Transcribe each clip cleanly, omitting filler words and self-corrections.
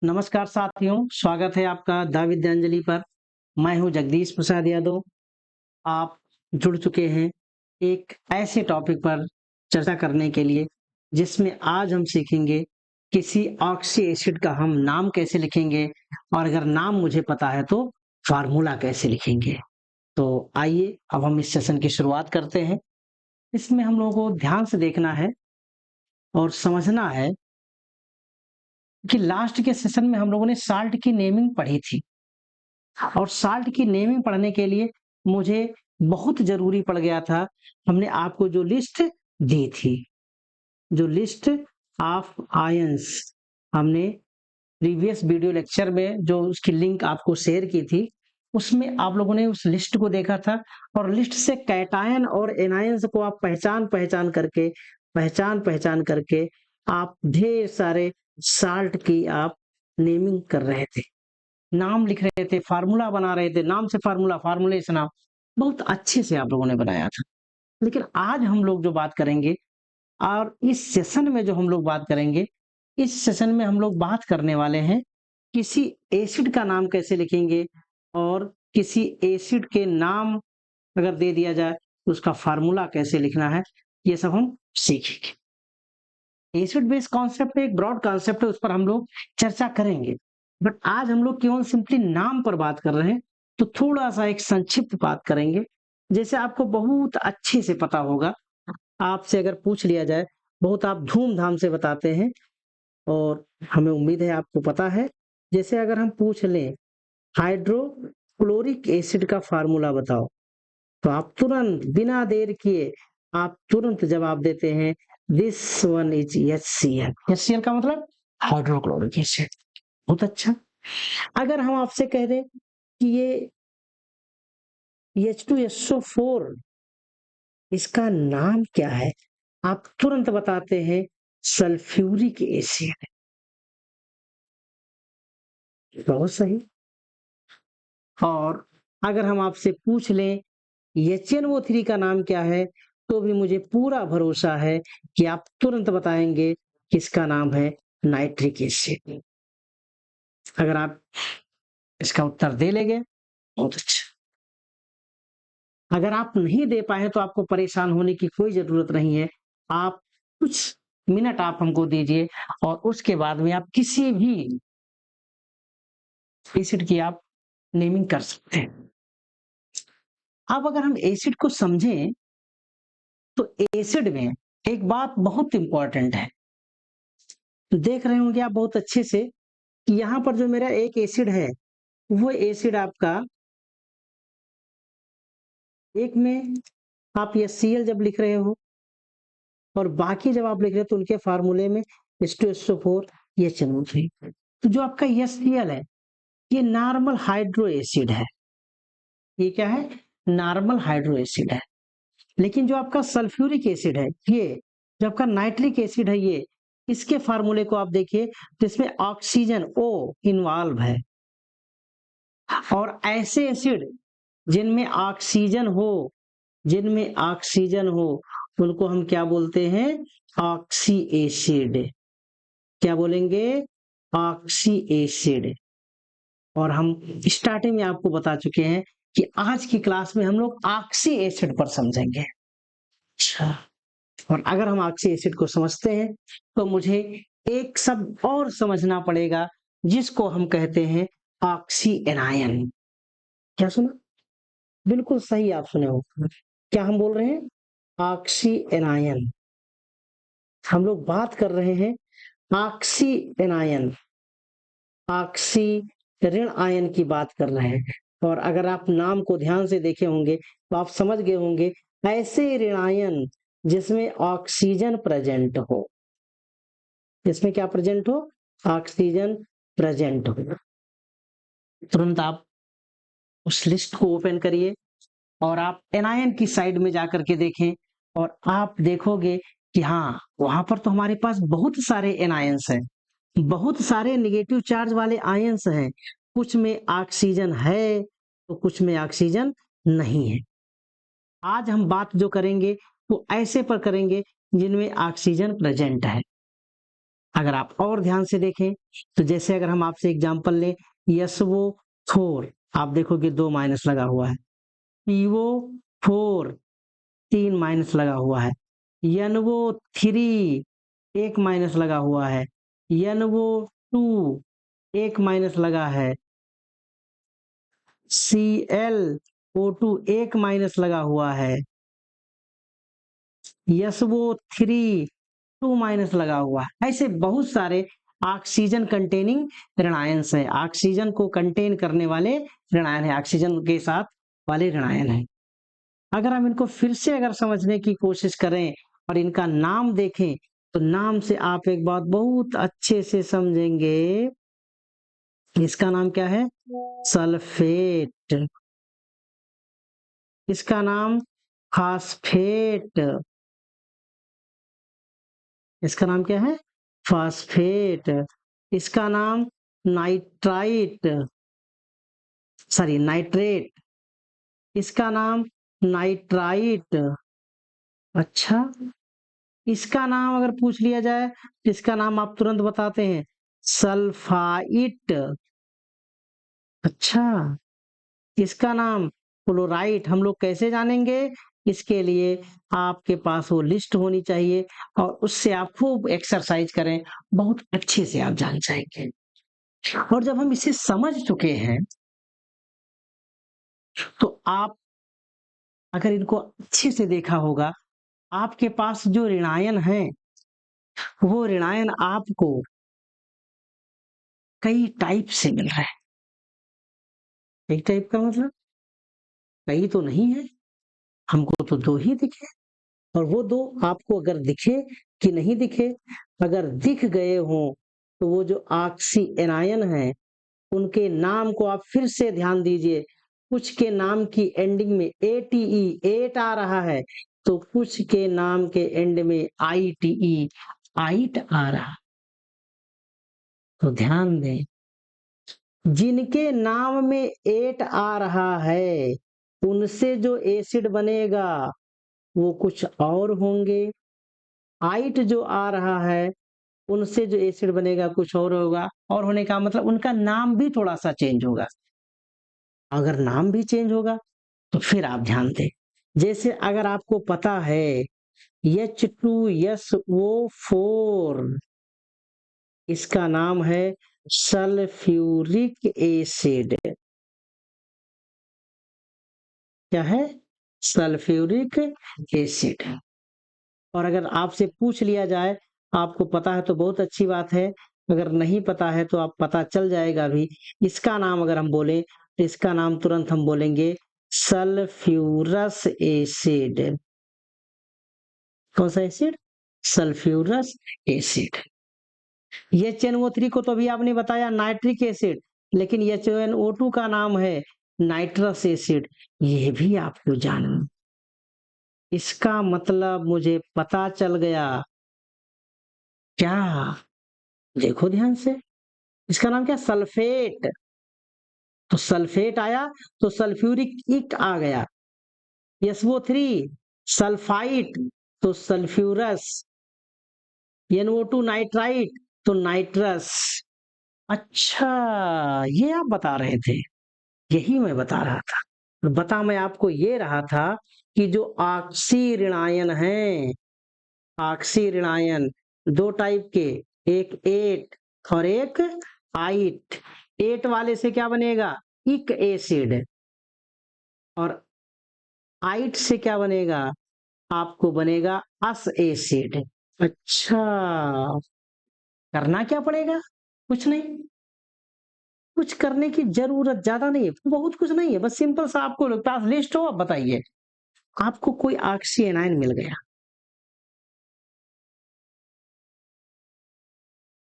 नमस्कार साथियों, स्वागत है आपका द विद्यांजलि पर। मैं हूं जगदीश प्रसाद यादव। आप जुड़ चुके हैं एक ऐसे टॉपिक पर चर्चा करने के लिए जिसमें आज हम सीखेंगे किसी ऑक्सी एसिड का हम नाम कैसे लिखेंगे और अगर नाम मुझे पता है तो फार्मूला कैसे लिखेंगे। तो आइए अब हम इस सेशन की शुरुआत करते हैं। इसमें हम लोगों को ध्यान से देखना है और समझना है कि लास्ट के सेशन में हम लोगों ने साल्ट की नेमिंग पढ़ी थी और साल्ट की नेमिंग पढ़ने के लिए मुझे बहुत जरूरी पड़ गया था। हमने आपको जो लिस्ट दी थी, जो लिस्ट ऑफ आयंस, हमने प्रीवियस वीडियो लेक्चर में जो उसकी लिंक आपको शेयर की थी, उसमें आप लोगों ने उस लिस्ट को देखा था और लिस्ट से कैटायन और एनायंस को आप पहचान करके आप ढेर सारे साल्ट की आप नेमिंग कर रहे थे, नाम लिख रहे थे, फार्मूला बना रहे थे, नाम से फार्मूला, फार्मूले से नाम, बहुत अच्छे से आप लोगों ने बनाया था। लेकिन आज हम लोग जो बात करेंगे और इस सेशन में जो हम लोग बात करेंगे, इस सेशन में हम लोग बात करने वाले हैं किसी एसिड का नाम कैसे लिखेंगे और किसी एसिड के नाम अगर दे दिया जाए तो उसका फार्मूला कैसे लिखना है, ये सब हम सीखेंगे। एसिड बेस्ड कॉन्सेप्ट एक ब्रॉड कॉन्सेप्ट है, उस पर हम लोग चर्चा करेंगे, बट आज हम लोग केवल सिंपली नाम पर बात कर रहे हैं तो थोड़ा सा एक संक्षिप्त बात करेंगे। जैसे आपको बहुत अच्छे से पता होगा, आपसे अगर पूछ लिया जाए, बहुत आप धूमधाम से बताते हैं और हमें उम्मीद है आपको पता है। जैसे अगर हम पूछ लें हाइड्रोक्लोरिक एसिड का फार्मूला बताओ, तो आप तुरंत बिना देर किए आप तुरंत जवाब देते हैं this one is HCl। HCl का मतलब हाइड्रोक्लोरिक एसिड। बहुत अच्छा। अगर हम आपसे कह दें कि ये H2SO4 इसका नाम क्या है, आप तुरंत बताते हैं सल्फ्यूरिक एसिड। बहुत सही। और अगर हम आपसे पूछ लें HNO3 का नाम क्या है, तो भी मुझे पूरा भरोसा है कि आप तुरंत बताएंगे कि इसका नाम है नाइट्रिक एसिड। अगर आप इसका उत्तर दे लेंगे, बहुत अच्छा। अगर आप नहीं दे पाए तो आपको परेशान होने की कोई जरूरत नहीं है। आप कुछ मिनट आप हमको दीजिए और उसके बाद में आप किसी भी एसिड की आप नेमिंग कर सकते हैं। अब अगर हम एसिड को समझें तो एसिड में एक बात बहुत इंपॉर्टेंट है। देख रहे होंगे आप बहुत अच्छे से कि यहाँ पर जो मेरा एक एसिड है, वो एसिड आपका एक में आप HCl जब लिख रहे हो और बाकी जब आप लिख रहे हो तो उनके फार्मूले में H2SO4 HNO3। तो जो आपका HCl है ये नॉर्मल हाइड्रो एसिड है। ये क्या है? नॉर्मल हाइड्रो एसिड है। लेकिन जो आपका सल्फ्यूरिक एसिड है, ये जो आपका नाइट्रिक एसिड है, ये इसके फार्मूले को आप देखिए तो इसमें ऑक्सीजन O इन्वॉल्व है। और ऐसे एसिड जिनमें ऑक्सीजन हो उनको हम क्या बोलते हैं? Oxy acid. क्या बोलेंगे? Oxy acid. और हम स्टार्टिंग में आपको बता चुके हैं कि आज की क्लास में हम लोग ऑक्सी एसिड पर समझेंगे। अच्छा। और अगर हम ऑक्सी एसिड को समझते हैं तो मुझे एक शब्द और समझना पड़ेगा जिसको हम कहते हैं ऑक्सी एनायन। क्या सुना? बिल्कुल सही आप सुने हो। क्या हम बोल रहे हैं? Oxy anion. हम लोग बात कर रहे हैं ऑक्सी एनायन, ऑक्सी ऋण आयन की बात कर रहे हैं। और अगर आप नाम को ध्यान से देखे होंगे तो आप समझ गए होंगे ऐसे ऋण आयन जिसमें ऑक्सीजन प्रेजेंट हो। इसमें क्या प्रेजेंट हो? ऑक्सीजन प्रेजेंट हो। तुरंत आप उस लिस्ट को ओपन करिए और आप एनायन की साइड में जाकर के देखें और आप देखोगे कि हाँ, वहां पर तो हमारे पास बहुत सारे एनायंस हैं, बहुत सारे नेगेटिव चार्ज वाले आयंस हैं। कुछ में ऑक्सीजन है तो कुछ में ऑक्सीजन नहीं है। आज हम बात जो करेंगे वो ऐसे पर करेंगे जिनमें ऑक्सीजन प्रेजेंट है। अगर आप और ध्यान से देखें तो जैसे अगर हम आपसे एग्जांपल लें, SO4, आप देखोगे 2 माइनस लगा हुआ है, PO4 3 माइनस लगा हुआ है, NO3 1 माइनस लगा हुआ है, NO2 1 माइनस लगा है, ClO2 1 माइनस लगा हुआ है, SO3 2 माइनस लगा हुआ है। ऐसे बहुत सारे ऑक्सीजन कंटेनिंग ऋणायंस है, ऑक्सीजन को कंटेन करने वाले ऋणायन है, ऑक्सीजन के साथ वाले ऋणायन है। अगर हम इनको फिर से अगर समझने की कोशिश करें और इनका नाम देखें तो नाम से आप एक बात बहुत अच्छे से समझेंगे। इसका नाम क्या है? सल्फेट। इसका नाम फास्फेट। इसका नाम क्या है? फास्फेट। इसका नाम नाइट्राइट, सॉरी नाइट्रेट। इसका नाम नाइट्राइट। अच्छा, इसका नाम अगर पूछ लिया जाए तो इसका नाम आप तुरंत बताते हैं, सल्फाइट। अच्छा, इसका नाम क्लोराइट। हम लोग कैसे जानेंगे? इसके लिए आपके पास वो लिस्ट होनी चाहिए और उससे आप खूब एक्सरसाइज करें, बहुत अच्छे से आप जान जाएंगे। और जब हम इसे समझ चुके हैं तो आप अगर इनको अच्छे से देखा होगा, आपके पास जो ऋणायन है वो ऋणायन आपको कई टाइप से मिल रहा है। कई टाइप का मतलब कई तो नहीं है, हमको तो 2 ही दिखे, और वो 2 आपको अगर दिखे कि नहीं दिखे, अगर दिख गए हों तो वो जो ऑक्सी एनायन है उनके नाम को आप फिर से ध्यान दीजिए। कुछ के नाम की एंडिंग में ATE 8 आ रहा है, तो कुछ के नाम के एंड में ITE आइट आ रहा। तो ध्यान दें, जिनके नाम में 8 आ रहा है उनसे जो एसिड बनेगा वो कुछ और होंगे, आइट जो आ रहा है उनसे जो एसिड बनेगा कुछ और होगा, और होने का मतलब उनका नाम भी थोड़ा सा चेंज होगा। अगर नाम भी चेंज होगा तो फिर आप ध्यान दें, जैसे अगर आपको पता है H2SO4, इसका नाम है सल्फ्यूरिक एसिड। क्या है? Sulphuric acid. और अगर आपसे पूछ लिया जाए, आपको पता है तो बहुत अच्छी बात है, अगर नहीं पता है तो आप पता चल जाएगा भी। इसका नाम अगर हम बोले तो इसका नाम तुरंत हम बोलेंगे सल्फ्यूरस एसिड। कौन सा एसिड? Sulphurous acid. HNO3 को तो अभी आपने बताया नाइट्रिक एसिड, लेकिन HNO2 का नाम है नाइट्रस एसिड। ये भी आपको जानना। इसका मतलब मुझे पता चल गया क्या? देखो ध्यान से, इसका नाम क्या? सल्फेट। तो सल्फेट आया तो सल्फ्यूरिक इक आ गया, SO3 सल्फाइट तो सल्फ्यूरस, NO2 नाइट्राइट तो नाइट्रस। अच्छा, ये आप बता रहे थे, यही मैं बता रहा था। बता मैं आपको ये रहा था कि जो ऑक्सी ऋणायन है, ऑक्सी ऋणायन 2 टाइप के, एक 8 और एक आइट। 8 वाले से क्या बनेगा? इक एसिड। और आइट से क्या बनेगा? आपको बनेगा अस एसिड। अच्छा, करना क्या पड़ेगा? कुछ नहीं, कुछ करने की जरूरत ज्यादा नहीं है, बहुत कुछ नहीं है, बस सिंपल सा आपको पास लिस्ट हो, आप बताइए। आपको कोई ऑक्सी एनायन मिल गया,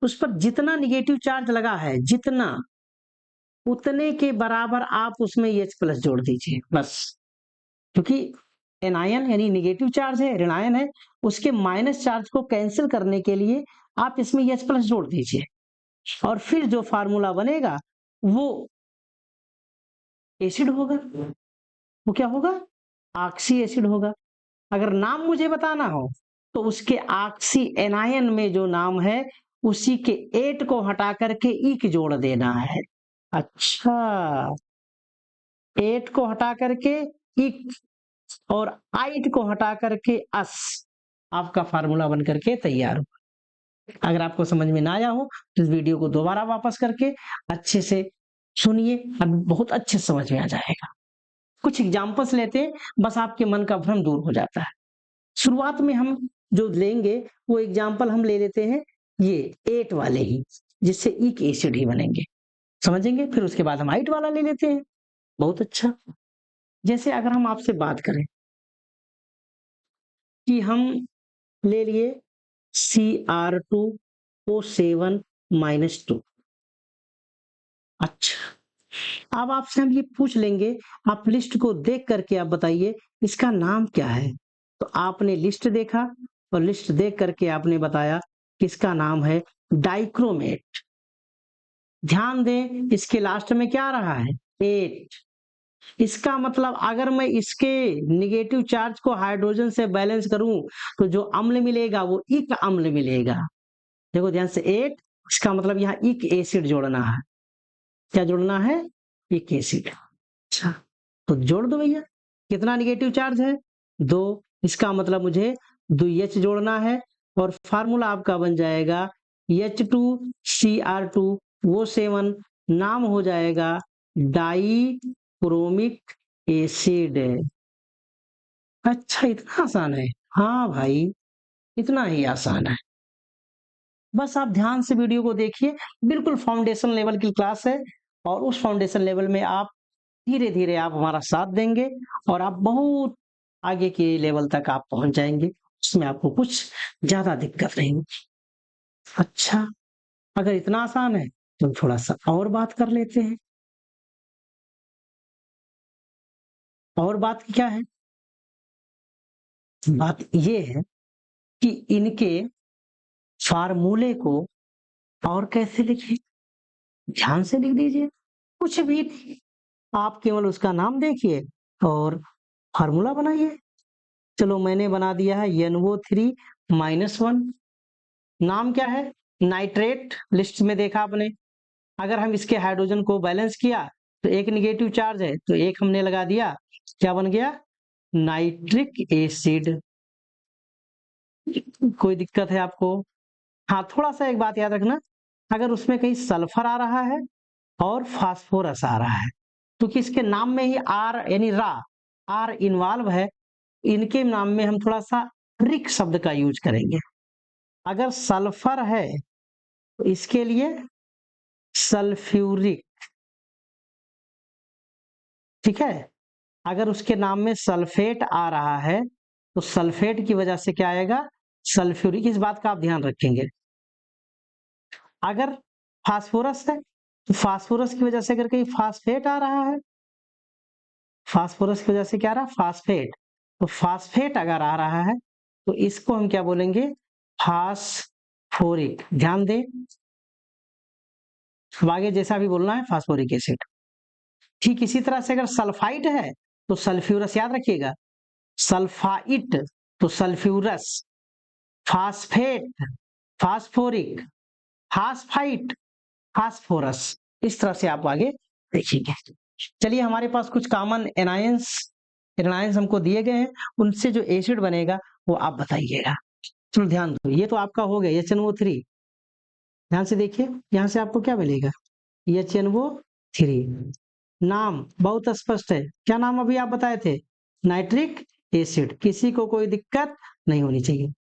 उस पर जितना निगेटिव चार्ज लगा है, जितना, उतने के बराबर आप उसमें H+ जोड़ दीजिए बस। क्योंकि एनायन यानी निगेटिव चार्ज है, ऋणायन है, उसके माइनस चार्ज को कैंसिल करने के लिए आप इसमें H+ जोड़ दीजिए, और फिर जो फार्मूला बनेगा वो एसिड होगा। वो क्या होगा? ऑक्सी एसिड होगा। अगर नाम मुझे बताना हो तो उसके ऑक्सी एनायन में जो नाम है उसी के 8 को हटा करके इक जोड़ देना है। अच्छा, 8 को हटा करके इक और 8 को हटा करके अस, आपका फार्मूला बन करके तैयार हो। अगर आपको समझ में ना आया हो तो इस वीडियो को दोबारा वापस करके अच्छे से सुनिए, अब बहुत अच्छे से समझ में आ जाएगा। कुछ एग्जाम्पल्स लेते हैं, बस आपके मन का भ्रम दूर हो जाता है। शुरुआत में हम जो लेंगे वो एग्जाम्पल हम ले लेते हैं ये 8 वाले ही, जिससे इक एसिड ही बनेंगे, समझेंगे। फिर उसके बाद हम 8 वाला ले लेते हैं। बहुत अच्छा। जैसे अगर हम आपसे बात करें कि हम ले लिए Cr2O7-2। अच्छा, अब आपसे हम ये पूछ लेंगे, आप लिस्ट को देख करके आप बताइए इसका नाम क्या है। तो आपने लिस्ट देखा और लिस्ट देख करके आपने बताया कि इसका नाम है डाइक्रोमेट। ध्यान दें, इसके लास्ट में क्या रहा है 8। इसका मतलब अगर मैं इसके निगेटिव चार्ज को हाइड्रोजन से बैलेंस करूं तो जो अम्ल मिलेगा वो इक अम्ल मिलेगा। देखो ध्यान से 8, इसका मतलब यहाँ इक एसिड जोड़ना है। क्या जोड़ना है? इक एसिड। अच्छा, तो जोड़ दो भैया। कितना निगेटिव चार्ज है? 2। इसका मतलब मुझे 2H जोड़ना है और फार्मूला आपका बन जाएगा H2Cr2O7, नाम हो जाएगा डाई क्रोमिक एसिड। अच्छा, इतना आसान है? हाँ भाई, इतना ही आसान है। बस आप ध्यान से वीडियो को देखिए, बिल्कुल फाउंडेशन लेवल की क्लास है और उस फाउंडेशन लेवल में आप धीरे धीरे आप हमारा साथ देंगे और आप बहुत आगे के लेवल तक आप पहुंच जाएंगे। उसमें आपको कुछ ज्यादा दिक्कत नहीं होगी। अच्छा, अगर इतना आसान है तो थोड़ा सा और बात कर लेते हैं। और बात क्या है? बात ये है कि इनके फार्मूले को और कैसे लिखें। ध्यान से लिख दीजिए, कुछ भी नहीं, आप केवल उसका नाम देखिए और फार्मूला बनाइए। चलो, मैंने बना दिया है NO3-1। नाम क्या है? नाइट्रेट। लिस्ट में देखा आपने, अगर हम इसके हाइड्रोजन को बैलेंस किया तो एक निगेटिव चार्ज है तो एक हमने लगा दिया, क्या बन गया? Nitric acid. कोई दिक्कत है आपको? हाँ, थोड़ा सा एक बात याद रखना, अगर उसमें कहीं सल्फर आ रहा है और फास्फोरस आ रहा है तो किसके नाम में ही आर यानी रा आर इन्वॉल्व है, इनके नाम में हम थोड़ा सा रिक शब्द का यूज करेंगे। अगर सल्फर है तो इसके लिए सल्फ्यूरिक, ठीक है। अगर उसके नाम में सल्फेट आ रहा है तो सल्फेट की वजह से क्या आएगा? सल्फ्यूरिक। इस बात का आप ध्यान रखेंगे। अगर फास्फोरस है तो फास्फोरस की वजह से अगर कहीं फास्फेट आ रहा है, फास्फोरस की वजह से क्या आ रहा है? फास्फेट। तो फास्फेट अगर आ रहा है तो इसको हम क्या बोलेंगे? फास्फोरिक। ध्यान दें, आगे जैसा भी बोलना है फास्फोरिक एसिड। ठीक इसी तरह से अगर सल्फाइड है तो सल्फ्यूरस, याद रखिएगा, सल्फाइट तो सल्फ्यूरस, फास्फेट फास्फोरिक, फास्फाइट फास्फोरस। इस तरह से आप आगे देखेंगे। चलिए, हमारे पास कुछ कॉमन एनायंस एनायंस हमको दिए गए हैं, उनसे जो एसिड बनेगा वो आप बताइएगा। चलो ध्यान दो, ये तो आपका हो गया HNO3। ध्यान से देखिए, यहाँ से आपको क्या मिलेगा? HNO3। नाम बहुत स्पष्ट है, क्या नाम अभी आप बताए थे? Nitric acid. किसी को कोई दिक्कत नहीं होनी चाहिए।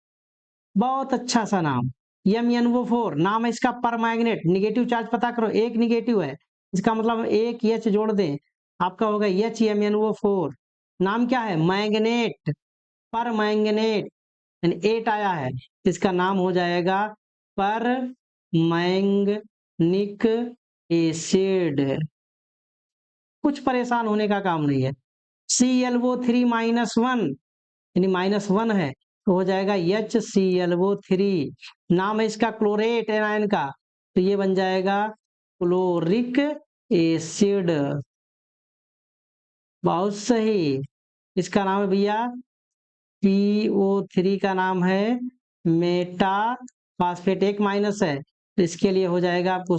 बहुत अच्छा सा नाम। MnO4 नाम है इसका परमैंगनेट। निगेटिव चार्ज पता करो, एक निगेटिव है, इसका मतलब एक H जोड़ दें, आपका होगा HMnO4। नाम क्या है? Manganate, permanganate. 8 आया है, इसका नाम हो जाएगा परमैंगनिक एसिड। कुछ परेशान होने का काम नहीं है। ClO3-1 यानी -1 है तो हो जाएगा HClO3। नाम है इसका क्लोरेट एनायन का, तो ये बन जाएगा क्लोरिक एसिड। बहुत सही। इसका नाम है भैया PO3 का नाम है मेटा फास्फेट। एक माइनस है तो इसके लिए हो जाएगा आपको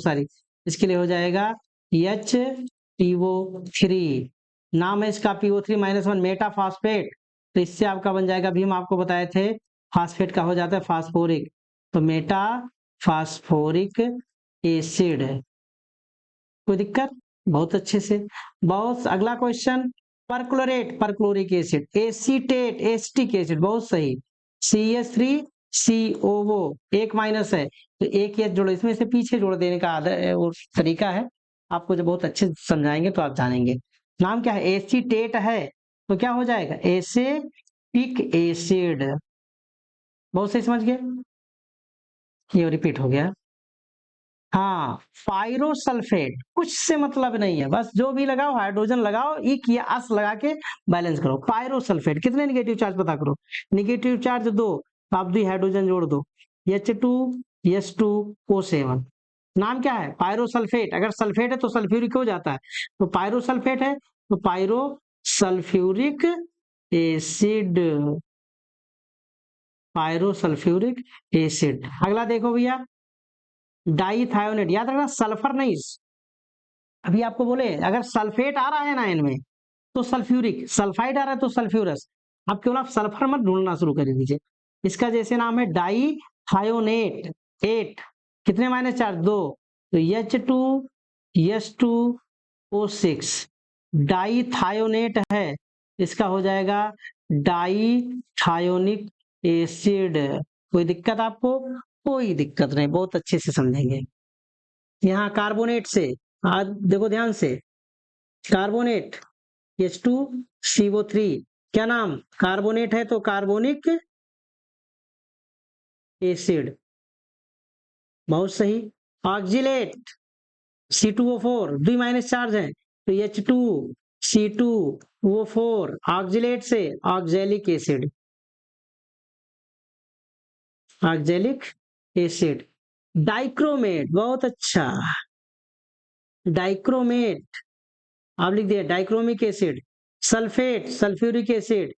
इसके लिए हो जाएगा HPO3, नाम है इसका PO3-1 मेटाफॉस्फेट। तो इससे आपका बन जाएगा, अभी हम आपको बताए थे फास्फेट का हो जाता है फास्फोरिक, तो मेटा फास्फोरिक एसिड। कोई दिक्कत? बहुत अच्छे से। बहुत अगला question, perchlorate perchloric acid, acetate acetic acid, बहुत सही। CH3COO, एक माइनस है तो एक एच जोड़ो, इसमें से पीछे जोड़ देने का वो तरीका है, आपको जब बहुत अच्छे से समझाएंगे तो आप जानेंगे। नाम क्या है? एसीटेट है तो क्या हो जाएगा? Acetic acid. बहुत सही, समझ गए? ये रिपीट हो गया। हाँ, पायरोसल्फेट कुछ से मतलब नहीं है, बस जो भी लगाओ हाइड्रोजन लगाओ, इक या अस लगा के बैलेंस करो। पायरोसल्फेट कितने निगेटिव चार्ज पता करो, निगेटिव चार्ज 2, आप 2 हाइड्रोजन जोड़ दो, H2S2O7। नाम क्या है? पायरोसल्फेट। अगर सल्फेट है तो सल्फ्यूरिक हो जाता है, तो पायरोसल्फेट है तो पायरोसल्फ्यूरिक एसिड, पायरोसल्फ्यूरिक एसिड। अगला देखो भैया, डाइथायोनेट, याद रखना सल्फर नहीं। अभी आपको बोले अगर सल्फेट आ रहा है ना इनमें तो सल्फ्यूरिक, सल्फाइड आ रहा है तो सल्फ्यूरस, आप केवल आप सल्फर मत ढूंढना शुरू कर दीजिए। इसका जैसे नाम है डाइथायोनेट, 8, कितने माइनस चार्ज? 2, तो H2S2O6 डाइथायोनेट है, इसका हो जाएगा डाइथायोनिक एसिड। कोई दिक्कत आपको? कोई दिक्कत नहीं, बहुत अच्छे से समझेंगे। यहाँ कार्बोनेट से, आज देखो ध्यान से, कार्बोनेट H2CO3, क्या नाम? कार्बोनेट है तो कार्बोनिक एसिड, बहुत सही। ऑक्जिलेट C2O4, 2 माइनस चार्ज है तो H2C2O4, ऑक्जिलेट से oxalic acid, oxalic acid. Dichromate, बहुत अच्छा, डाइक्रोमेट आप लिख दिया, dichromic acid. Sulphate sulphuric acid,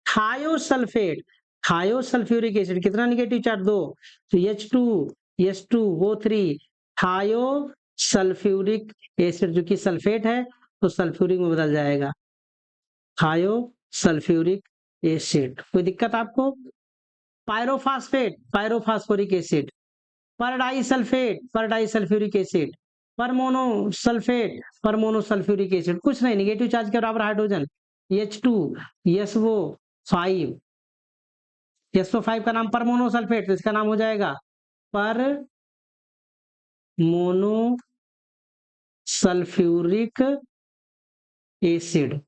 thiosulphate thiosulphuric acid, कितना निगेटिव चार्ज? 2, तो H2S2O3 थायोसल्फ्यूरिक एसिड, जो कि सल्फेट है तो सल्फ्यूरिक में बदल जाएगा, थायोसल्फ्यूरिक एसिड। कोई दिक्कत आपको? पायरोफास्फेट पायरोफास्फोरिक एसिड, परडाइसल्फ्यूरिक एसिड, परमोनोसल्फेट परमोनोसल्फ्यूरिक एसिड, कुछ नहीं, निगेटिव चार्ज के बराबर हाइड्रोजन, H2SO5, SO5 का नाम परमोनोसल्फेट, तो इसका नाम हो जाएगा पर मोनोसल्फ्यूरिक एसिड।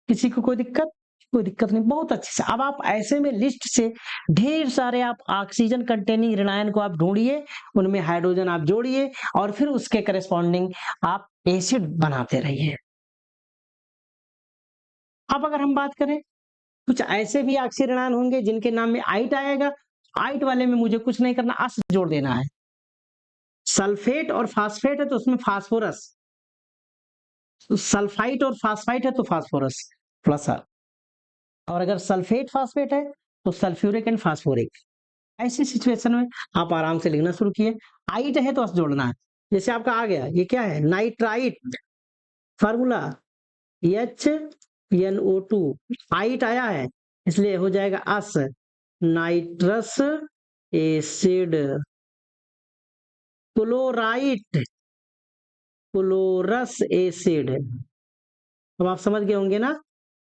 किसी को कोई दिक्कत? कोई दिक्कत नहीं, बहुत अच्छे से। अब आप ऐसे में लिस्ट से ढेर सारे आप ऑक्सीजन कंटेनिंग ऋणायन को आप ढूंढिए, उनमें हाइड्रोजन आप जोड़िए और फिर उसके करेस्पॉन्डिंग आप एसिड बनाते रहिए। अब अगर हम बात करें, कुछ ऐसे भी ऑक्सीजन ऋणायन होंगे जिनके नाम में आइट आएगा, आइट वाले में मुझे कुछ नहीं करना, अस जोड़ देना है। सल्फेट और फास्फेट है तो उसमें फास्फोरस, सल्फाइट और फास्फाइट है तो फास्फोरस प्लस आर, और अगर सल्फेट फास्फेट है तो सल्फ्यूरिक एंड फास्फोरिक। ऐसी सिचुएशन में आप आराम से लिखना शुरू किए, आइट है तो अस जोड़ना है। जैसे आपका आ गया, ये क्या है? नाइट्राइट, फार्मूला HNO2, आइट आया है इसलिए हो जाएगा ous, nitrous acid. Chlorite, chlorous acid. अब आप समझ गए होंगे ना।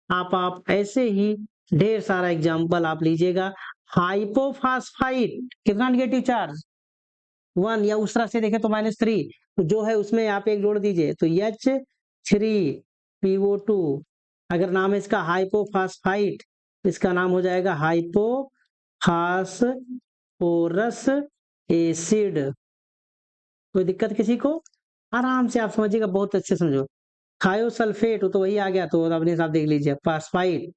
आप ऐसे ही ढेर सारा एग्जांपल आप लीजिएगा। हाइपोफास्फाइट, कितना निगेटिव चार्ज? 1, या उस तरह से देखें तो -3, तो जो है उसमें आप एक जोड़ दीजिए तो H3PO2। अगर नाम है इसका हाइपोफास्फाइट, इसका नाम हो जाएगा हाइपोफास्फोरस एसिड। कोई दिक्कत किसी को? आराम से आप समझिएगा, बहुत अच्छे समझो। थायोसल्फेट तो वही आ गया, तो अपने हिसाब देख लीजिए। फास्फाइट,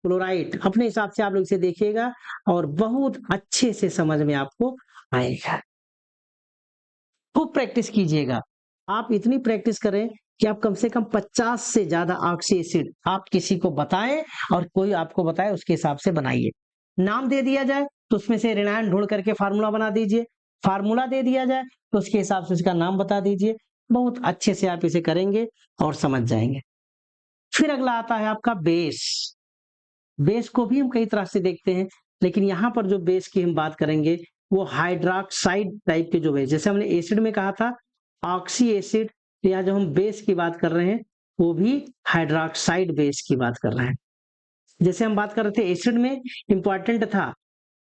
क्लोराइड, अपने हिसाब से आप लोग इसे देखिएगा और बहुत अच्छे से समझ में आपको आएगा। खूब प्रैक्टिस कीजिएगा, आप इतनी प्रैक्टिस करें कि आप कम से कम 50 से ज्यादा ऑक्सी एसिड आप किसी को बताएं और कोई आपको बताए उसके हिसाब से बनाइए। नाम दे दिया जाए तो उसमें से ऋणायन ढूंढ करके फार्मूला बना दीजिए, फार्मूला दे दिया जाए तो उसके हिसाब से उसका नाम बता दीजिए। बहुत अच्छे से आप इसे करेंगे और समझ जाएंगे। फिर अगला आता है आपका बेस। बेस को भी हम कई तरह से देखते हैं, लेकिन यहाँ पर जो बेस की हम बात करेंगे वो हाइड्रोक्साइड टाइप के जो बेस, जैसे हमने एसिड में कहा था ऑक्सी एसिड, या जो हम बेस की बात कर रहे हैं वो भी हाइड्रोक्साइड बेस की बात कर रहे हैं। जैसे हम बात कर रहे थे एसिड में इंपॉर्टेंट था,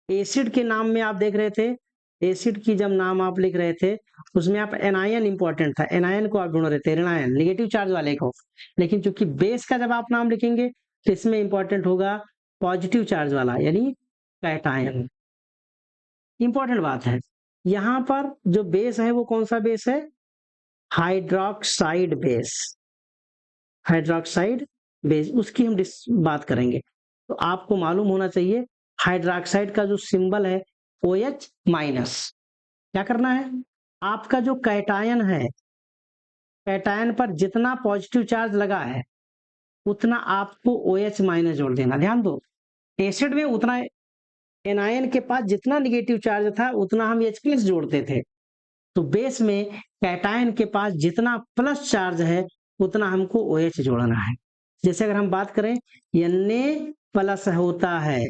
एसिड के नाम में आप देख रहे थे, एसिड की जब नाम आप लिख रहे थे उसमें आप एनायन इंपॉर्टेंट था, एनायन को आप ढूंढ रहे थे, ऋणायन निगेटिव चार्ज वाले को। लेकिन चूंकि बेस का जब आप नाम लिखेंगे तो इसमें इंपॉर्टेंट होगा पॉजिटिव चार्ज वाला, यानी कैटायन। इंपॉर्टेंट बात है, यहाँ पर जो बेस है वो कौन सा बेस है? Hydroxide base. हाइड्रोक्साइड बेस उसकी हम बात करेंगे। तो आपको मालूम होना चाहिए हाइड्रोक्साइड का जो सिंबल है OH माइनस। क्या करना है, आपका जो कैटायन है, कैटायन पर जितना पॉजिटिव चार्ज लगा है उतना आपको OH माइनस जोड़ देना। ध्यान दो, एसिड में उतना एनायन के पास जितना निगेटिव चार्ज था उतना हम H प्लस जोड़ते थे, तो बेस में कैटायन के पास जितना प्लस चार्ज है उतना हमको OH जोड़ना है। जैसे अगर हम बात करें Na प्लस होता है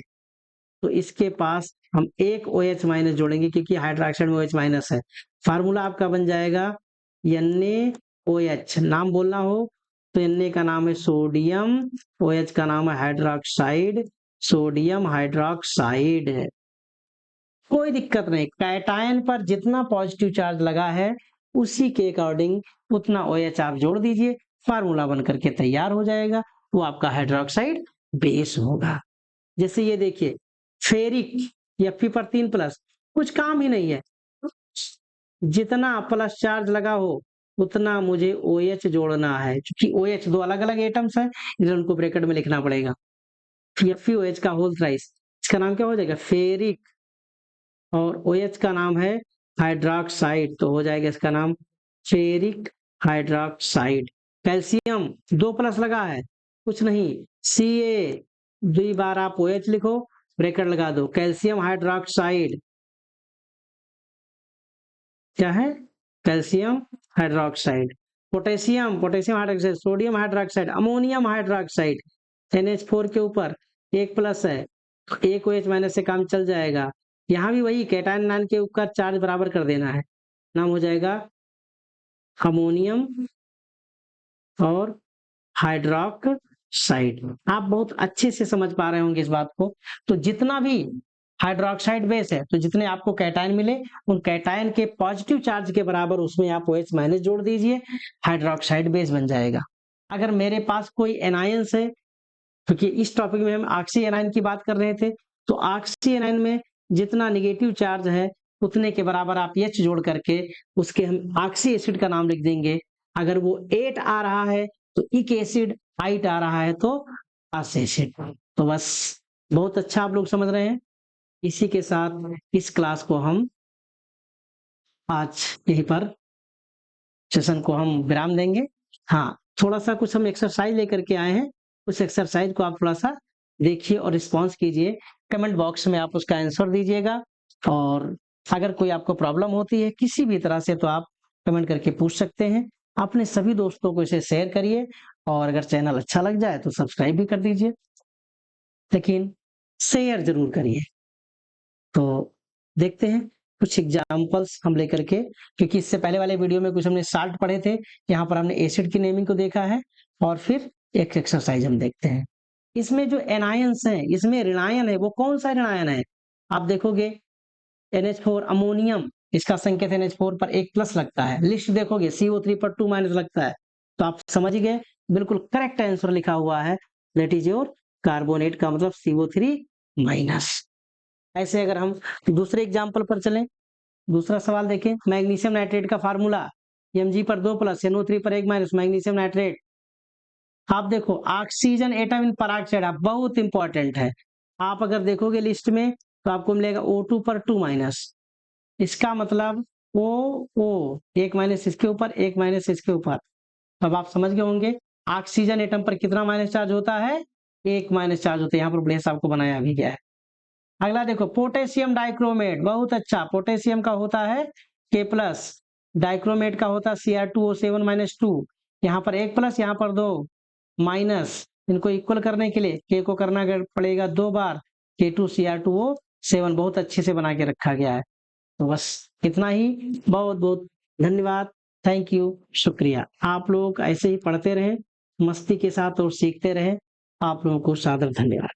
तो इसके पास हम एक OH माइनस जोड़ेंगे, क्योंकि हाइड्रोक्साइड में OH माइनस है। फार्मूला आपका बन जाएगा NaOH। नाम बोलना हो तो Na का नाम है सोडियम, OH का नाम है हाइड्रोक्साइड, सोडियम हाइड्रोक्साइड। कोई दिक्कत नहीं, कैटायन पर जितना पॉजिटिव चार्ज लगा है उसी के अकॉर्डिंग उतना OH आप जोड़ दीजिए, फार्मूला बन करके तैयार हो जाएगा, वो आपका हाइड्रोक्साइड बेस होगा। जैसे ये देखिए फेरिक Fe पर 3 प्लस, कुछ काम ही नहीं है, जितना प्लस चार्ज लगा हो उतना मुझे OH जोड़ना है। क्योंकि OH दो अलग अलग एटम्स है, इसलिए उनको ब्रैकेट में लिखना पड़ेगा। FeOH का होल थ्राइस, इसका नाम क्या हो जाएगा? फेरिक, और OH का नाम है हाइड्रोक्साइड, तो हो जाएगा इसका नाम फेरिक हाइड्रोक्साइड। कैल्शियम 2 प्लस लगा है, कुछ नहीं, Ca 2 बार आप OH लिखो, ब्रैकेट लगा दो, कैल्शियम हाइड्रोक्साइड। क्या है? Calcium hydroxide. Potassium, potassium hydroxide, sodium hydroxide, ammonium hydroxide. NH4 के ऊपर 1 प्लस है, एक OH माइनस से काम चल जाएगा। यहाँ भी वही कैटायन नाम के ऊपर चार्ज बराबर कर देना है, नाम हो जाएगा अमोनियम और हाइड्रोक्साइड। आप बहुत अच्छे से समझ पा रहे होंगे इस बात को। तो जितना भी हाइड्रोक्साइड बेस है, तो जितने आपको कैटायन मिले उन कैटायन के पॉजिटिव चार्ज के बराबर उसमें आप OH माइनस जोड़ दीजिए, हाइड्रोक्साइड बेस बन जाएगा। अगर मेरे पास कोई एनायंस है, क्योंकि इस टॉपिक में हम ऑक्सी एनायन की बात कर रहे थे, तो ऑक्सी एनायन में जितना निगेटिव चार्ज है उतने के बराबर आप H जोड़ करके उसके हम ऑक्सी एसिड का नाम लिख देंगे। अगर वो 8 आ रहा है तो इक एसिड, 8 आ रहा है तो आस एसिड। तो बस बहुत अच्छा आप लोग समझ रहे हैं। इसी के साथ इस क्लास को हम आज यहीं पर सेशन को हम विराम देंगे। हाँ, थोड़ा सा कुछ हम एक्सरसाइज लेकर के आए हैं, उस एक्सरसाइज को आप थोड़ा सा देखिए और रिस्पॉन्स कीजिए, कमेंट बॉक्स में आप उसका आंसर दीजिएगा। और अगर कोई आपको प्रॉब्लम होती है किसी भी तरह से तो आप कमेंट करके पूछ सकते हैं। अपने सभी दोस्तों को इसे शेयर करिए, और अगर चैनल अच्छा लग जाए तो सब्सक्राइब भी कर दीजिए, लेकिन शेयर जरूर करिए। तो देखते हैं कुछ एग्जाम्पल्स हम लेकर के, क्योंकि इससे पहले वाले वीडियो में कुछ हमने साल्ट पढ़े थे, यहाँ पर हमने एसिड की नेमिंग को देखा है, और फिर एक एक्सरसाइज हम देखते हैं। इसमें जो एनायंस हैं, इसमें ऋणायन है, वो कौन सा ऋणायन है? आप देखोगे NH4 अमोनियम, इसका संकेत NH4 पर 1 प्लस लगता है। लिस्ट देखोगे CO3 पर 2 माइनस लगता है। तो आप समझ गए, बिल्कुल करेक्ट आंसर लिखा हुआ है, दैट इज योर कार्बोनेट का मतलब CO3 माइनस। ऐसे अगर हम दूसरे एग्जाम्पल पर चलें, दूसरा सवाल देखें, मैग्नीशियम नाइट्रेट का फार्मूला Mg पर 2 प्लस, NO3 पर 1 माइनस, मैग्नीशियम नाइट्रेट। आप देखो ऑक्सीजन एटम इन पराक्साइड, आप बहुत इंपॉर्टेंट है। आप अगर देखोगे लिस्ट में तो आपको मिलेगा O2 पर 2 माइनस, इसका मतलब O 1 माइनस इसके ऊपर, 1 माइनस इसके ऊपर। अब आप समझ गए होंगे ऑक्सीजन एटम पर कितना माइनस चार्ज होता है? 1 माइनस चार्ज होता है। यहाँ पर प्लेस आपको बनाया भी गया है। अगला देखो पोटेशियम डाइक्रोमेट, बहुत अच्छा। पोटेशियम का होता है K+, डाइक्रोमेट का होता है Cr2O7-2। यहाँ पर 1+, यहाँ पर 2 माइनस, इनको इक्वल करने के लिए K को करना पड़ेगा 2 बार, K2Cr2O7। बहुत अच्छे से बना के रखा गया है। तो बस इतना ही, बहुत बहुत धन्यवाद, थैंक यू, शुक्रिया। आप लोग ऐसे ही पढ़ते रहें मस्ती के साथ और सीखते रहें। आप लोगों को सादर धन्यवाद।